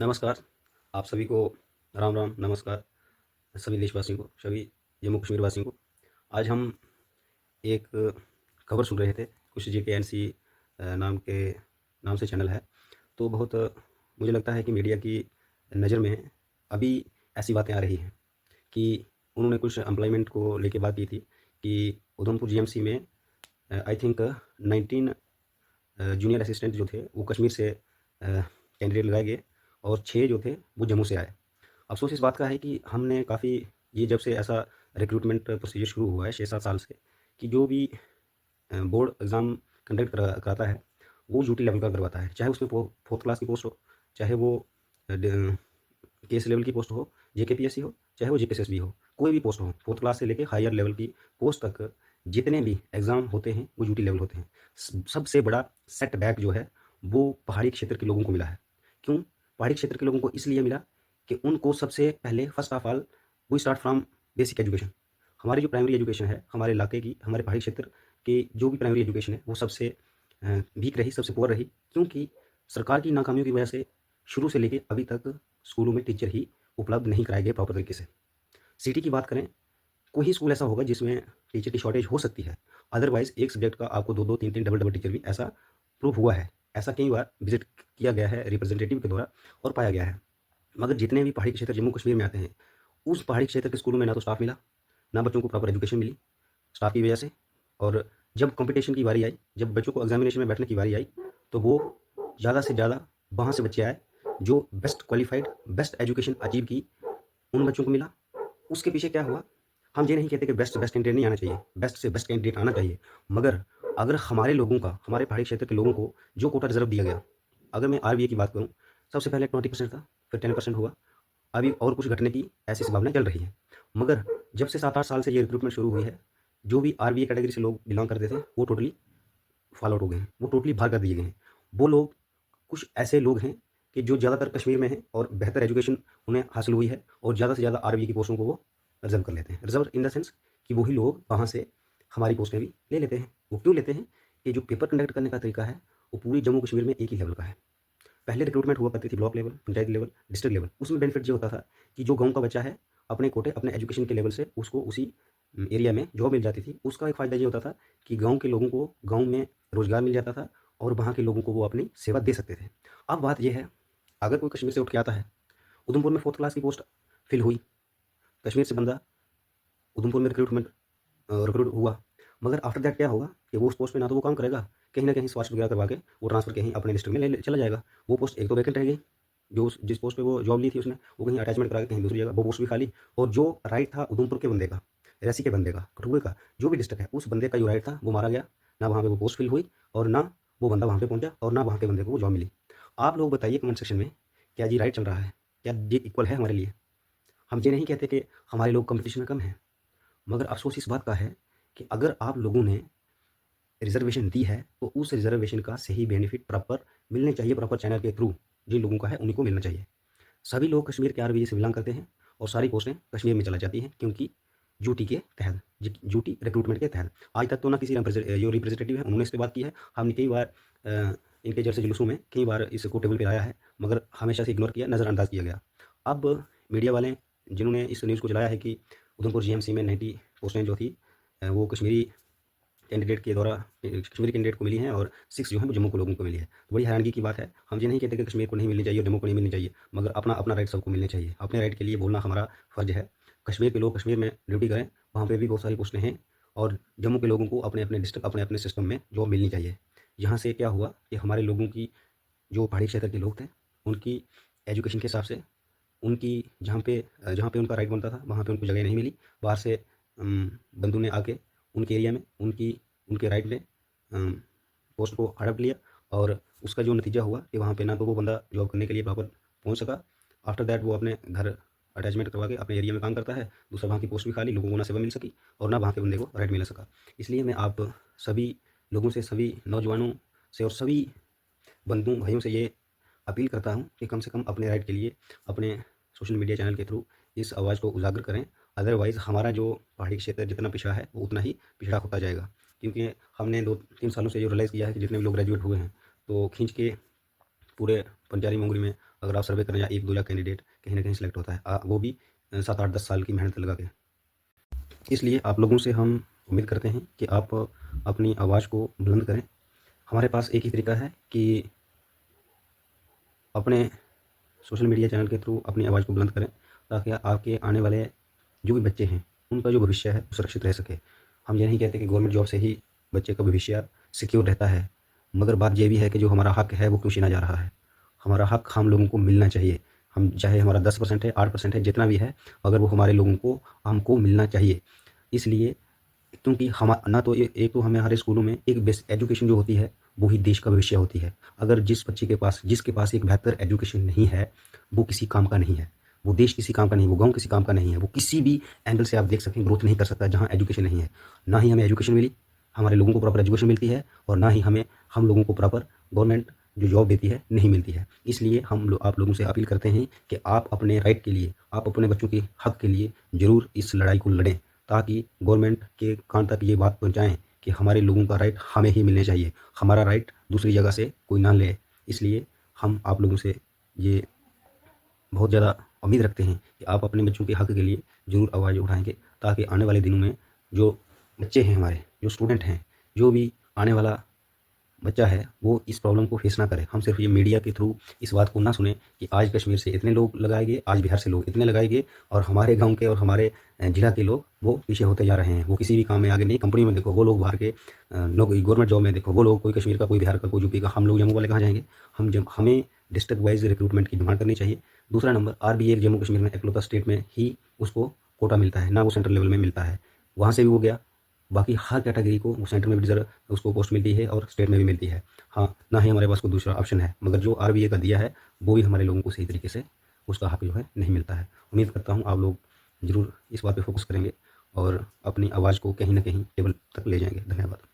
नमस्कार, आप सभी को राम राम, नमस्कार सभी देशवासियों को, सभी जम्मू कश्मीर वासियों को। आज हम एक खबर सुन रहे थे, कुछ जेकेएनसी नाम के नाम से चैनल है। तो बहुत मुझे लगता है कि मीडिया की नज़र में अभी ऐसी बातें आ रही हैं कि उन्होंने कुछ एम्प्लॉयमेंट को लेके बात की थी कि उधमपुर जीएमसी में आई थिंक 19 जूनियर असिस्टेंट जो थे वो कश्मीर से कैंडिडेट लगाए गए और 6 जो थे वो जम्मू से आए। अफ़सोस इस बात का है कि हमने काफ़ी ये जब से ऐसा रिक्रूटमेंट प्रोसीजर शुरू हुआ है 6-7 साल से, कि जो भी बोर्ड एग्ज़ाम कंडक्ट कराता है वो यूटी लेवल का करवाता है। चाहे उसमें फोर्थ क्लास की पोस्ट हो, चाहे वो केस लेवल की पोस्ट हो, जेकेपीएससी हो, चाहे वो जेपीएसएसबी हो, कोई भी पोस्ट हो, फोर्थ क्लास से लेके हायर लेवल की पोस्ट तक जितने भी एग्ज़ाम होते हैं वो यूटी लेवल होते हैं। सबसे बड़ा सेटबैक जो है वो पहाड़ी क्षेत्र के लोगों को मिला है। क्यों? पहाड़ी क्षेत्र के लोगों को इसलिए मिला कि उनको सबसे पहले first of all we start from basic education. हमारी जो प्राइमरी एजुकेशन है, हमारे इलाके की, हमारे पहाड़ी क्षेत्र की जो भी प्राइमरी एजुकेशन है वो सबसे वीक रही, सबसे पुअर रही, क्योंकि सरकार की नाकामियों की वजह से शुरू से लेके अभी तक स्कूलों में टीचर ही उपलब्ध नहीं कराए गए प्रॉपर तरीके से। सिटी की बात करें, कोई ही स्कूल ऐसा होगा जिसमें टीचर की शॉर्टेज हो सकती है। अदरवाइज़ एक सब्जेक्ट का आपको 2-2, 3-3, डबल-डबल टीचर भी ऐसा प्रूव हुआ है। ऐसा कई बार विज़िट किया गया है रिप्रेजेंटेटिव के द्वारा और पाया गया है। मगर जितने भी पहाड़ी क्षेत्र जम्मू कश्मीर में आते हैं, उस पहाड़ी क्षेत्र के स्कूलों में ना तो स्टाफ मिला, ना बच्चों को प्रॉपर एजुकेशन मिली स्टाफ की वजह से। और जब कॉम्पिटिशन की बारी आई, जब बच्चों को एग्ज़ामिनेशन में बैठने की बारी आई, तो वो ज़्यादा से ज़्यादा वहाँ से बच्चे आए जो best qualified, best education achieve की, उन बच्चों को मिला। उसके पीछे क्या हुआ? हम ये नहीं कहते कि बेस्ट से बेस्ट कैंडिडेट नहीं आना चाहिए, बेस्ट से बेस्ट कैंडिडेट आना चाहिए। मगर अगर हमारे लोगों का, हमारे पहाड़ी क्षेत्र के लोगों को जो कोटा रिज़र्व दिया गया, अगर मैं आरबीए की बात करूँ, सबसे पहले 20% था, फिर 10% हुआ। अभी और कुछ घटने की ऐसी संभावनाएँ चल रही हैं। मगर जब से 7-8 साल से ये रिक्रूटमेंट शुरू हुई है, जो भी आरबीए कैटेगरी से लोग बिलॉन्ग करते थे, वो टोटली फॉल आउट हो गए हैं, वो टोटली बाहर कर दिए गए हैं। वो लोग कुछ ऐसे लोग हैं कि जो ज़्यादातर कश्मीर में हैं और बेहतर एजुकेशन उन्हें हासिल हुई है और ज़्यादा से ज़्यादा आरबीए की पोस्टों को वो रिज़र्व कर लेते हैं। रिज़र्व इन द सेंस कि वही लोग वहाँ से हमारी पोस्टें भी ले लेते हैं। वो क्यों लेते हैं? कि जो पेपर कंडक्ट करने का तरीका है, वो पूरी जम्मू कश्मीर में एक ही लेवल का है। पहले रिक्रूटमेंट हुआ करती थी block level, panchayat level, district level. उसमें बेनिफिट ये होता था कि जो गाँव का बच्चा है, अपने कोटे, अपने एजुकेशन के लेवल से उसको उसी एरिया में जॉब मिल जाती थी। उसका एक फ़ायदा ये होता था कि गाँव के लोगों को गाँव में रोज़गार मिल जाता था और वहाँ के लोगों को वो अपनी सेवा दे सकते थे। अब बात ये है, अगर कोई कश्मीर से उठ के आता है, उधमपुर में 4th क्लास की पोस्ट फिल हुई, कश्मीर से बंदा उधमपुर में रिक्रूट हुआ। मगर आफ्टर दैट क्या होगा कि वो उस पोस्ट पे ना तो वो काम करेगा, कहीं न कहीं स्वास्थ्य वगैरह करवा के वो ट्रांसफ़र कहीं अपने डिस्ट्रिक्ट में ले चला जाएगा। वो पोस्ट एक तो वैकेंट रह गई, जो उस जिस पोस्ट पे वो जॉब ली थी उसने, वो कहीं अटैचमेंट करा के कहीं दूसरी जगह वो पोस्ट भी खाली। और जो राइट था उधमपुर के बंदे का, रेसी के बंदे का, कठुए का, जो भी डिस्ट्रिक्ट है, उस बंदे का जो राइट था वो मारा गया। ना वहाँ पे वो पोस्ट फिल हुई और ना वो बंदा वहाँ पे पहुँचा और ना वहाँ के बंदे को वो जॉब मिली। आप लोग बताइए कमेंट सेक्शन में, क्या ये राइट चल रहा है? क्या ये इक्वल है हमारे लिए? हम ये नहीं कहते कि हमारे लोग कॉम्पिटिशन में कम हैं, मगर अफ़सोस इस बात का है कि अगर आप लोगों ने रिज़र्वेशन दी है, तो उस रिज़र्वेशन का सही बेनिफिट प्रॉपर मिलने चाहिए, प्रॉपर चैनल के थ्रू। जिन लोगों का है उन्हीं को मिलना चाहिए। सभी लोग कश्मीर के आरबीए से बिलॉन्ग करते हैं और सारी पोस्टें कश्मीर में चला जाती हैं, क्योंकि ड्यूटी के तहत, ड्यूटी रिक्रूटमेंट के तहत। आज तक तो ना किसी जो रिप्रेजेंटेटिव है उन्होंने इस पे बात की है। हमने कई बार इनके जैसे जुलूसों में कई बार इसको टेबल पे लाया है, मगर हमेशा से इग्नोर किया, नज़रअंदाज किया गया। अब मीडिया वाले जिन्होंने इस न्यूज़ को चलाया है कि उधमपुर जीएमसी में 90 पोस्टें जो थी वो कश्मीरी कैंडिडेट के द्वारा कश्मीरी कैंडिडेट को मिली हैं और 6 जो हैं वो जम्मू के लोगों को मिली है। तो बड़ी हैरानगी की बात है। हम ये नहीं कहते कि कश्मीर को नहीं मिलनी चाहिए और जम्मू को नहीं मिलनी चाहिए, मगर अपना अपना राइट सबको मिलने चाहिए। अपने राइट के लिए बोलना हमारा फ़र्ज़ है। कश्मीर के लोग कश्मीर में ड्यूटी करें, वहाँ पे भी बहुत सारी पोस्टें हैं और जम्मू के लोगों को अपने-अपने डिस्ट्रिक्ट, अपने-अपने सिस्टम में जॉब मिलनी चाहिए। यहाँ से क्या हुआ कि हमारे लोगों की, जो पहाड़ी क्षेत्र के लोग थे, उनकी एजुकेशन के हिसाब से उनकी जहाँ पे उनका राइट बनता था, वहाँ पे उनको जगह नहीं मिली। बाहर से बंदों ने आके उनके एरिया में उनके राइट में पोस्ट को हड़प लिया और उसका जो नतीजा हुआ कि वहाँ पे ना तो वो बंदा जॉब करने के लिए प्रॉपर पहुँच सका। आफ्टर दैट वो अपने घर अटैचमेंट करवा के अपने एरिया में काम करता है। दूसरा, वहाँ की पोस्ट भी खाली, लोगों को ना सेवा मिल सकी और ना वहाँ के बंदे को राइट मिल सका। इसलिए मैं आप सभी लोगों से, सभी नौजवानों से और सभी बंधु भाइयों से ये अपील करता हूँ कि कम से कम अपने राइट के लिए अपने सोशल मीडिया चैनल के थ्रू इस आवाज़ को उजागर करें। अदरवाइज़ हमारा जो पहाड़ी क्षेत्र जितना पिछड़ा है वो उतना ही पिछड़ा होता जाएगा। क्योंकि हमने 2-3 सालों से जो रियलाइज़ किया है कि जितने भी लोग ग्रेजुएट हुए हैं, तो खींच के पूरे पंजारी मोंगरी में अगर आप सर्वे करें या 1-2 लाख कैंडिडेट कहीं न कहीं सेलेक्ट होता है। वो भी 7, 8, 10 साल की मेहनत लगा के। इसलिए आप लोगों से हम उम्मीद करते हैं कि आप अपनी आवाज़ को बुलंद करें। हमारे पास एक ही तरीका है कि अपने सोशल मीडिया चैनल के थ्रू अपनी आवाज़ को बुलंद करें, ताकि आपके आने वाले जो भी बच्चे हैं, उनका जो भविष्य है वो सुरक्षित रह सके। हम ये नहीं कहते कि गवर्नमेंट जॉब से ही बच्चे का भविष्य सिक्योर रहता है, मगर बात ये भी है कि जो हमारा हक है वो क्यों छीना जा रहा है। हमारा हक हम लोगों को मिलना चाहिए। हम चाहे हमारा 10% है, 8% है, जितना भी है, अगर वो हमारे लोगों को हमको मिलना चाहिए। इसलिए क्योंकि हम ना तो एक तो हमें हमारे स्कूलों में एक बेसिक एजुकेशन जो होती है, वो ही देश का भविष्य होती है। अगर जिसके पास एक बेहतर एजुकेशन नहीं है, वो किसी काम का नहीं है। वो देश किसी काम का नहीं है, वो गाँव किसी काम का नहीं है। वो किसी भी एंगल से आप देख सकें ग्रोथ नहीं कर सकता जहाँ एजुकेशन नहीं है। ना ही हमें एजुकेशन मिली, हमारे लोगों को प्रॉपर एजुकेशन मिलती है, और ना ही हम लोगों को प्रॉपर गवर्नमेंट जो जॉब देती है नहीं मिलती है। इसलिए आप लोगों से अपील करते हैं कि आप अपने राइट के लिए, आप अपने बच्चों के हक के लिए ज़रूर इस लड़ाई को लड़ें, ताकि गवर्नमेंट के कान तक ये बात पहुँचाएँ कि हमारे लोगों का राइट हमें ही मिलने चाहिए, हमारा राइट दूसरी जगह से कोई ना ले। इसलिए हम आप लोगों से ये बहुत ज़्यादा उम्मीद रखते हैं कि आप अपने बच्चों के हक के लिए ज़रूर आवाज़ उठाएँगे, ताकि आने वाले दिनों में जो बच्चे हैं हमारे, जो स्टूडेंट हैं, जो भी आने वाला बच्चा है, वो इस प्रॉब्लम को फेस ना करे। हम सिर्फ ये मीडिया के थ्रू इस बात को ना सुने कि आज कश्मीर से इतने लोग लगाए गए, आज बिहार से लोग इतने लगाए गए, और हमारे गाँव के और हमारे ज़िला के लोग वो पीछे होते जा रहे हैं। वो किसी भी काम में आगे नहीं, कंपनी में देखो वो लोग बाहर के लोग, गवर्नमेंट जॉब में देखो वो लोग, कोई कश्मीर का, कोई बिहार का, कोई यूपी का, हम लोग जम्मू वाले कहाँ जाएँगे? हमें डिस्ट्रिक्ट वाइज़ रिक्रूटमेंट की डिमांड करनी चाहिए। दूसरा नंबर, आरबीए जम्मू कश्मीर में इकलौता स्टेट में ही उसको कोटा मिलता है, ना वो सेंट्रल लेवल में मिलता है। वहाँ से भी वो गया, बाकी हर कैटेगरी को वो सेंटर में भी रिजर्व उसको पोस्ट मिलती है और स्टेट में भी मिलती है। हाँ, ना ही हमारे पास कोई दूसरा ऑप्शन है, मगर जो आरबीए का दिया है वो भी हमारे लोगों को सही तरीके से उसका हक जो है नहीं मिलता है। उम्मीद करता हूँ आप लोग ज़रूर इस बात पे फोकस करेंगे और अपनी आवाज़ को कहीं न कहीं टेबल तक ले जाएँगे। धन्यवाद।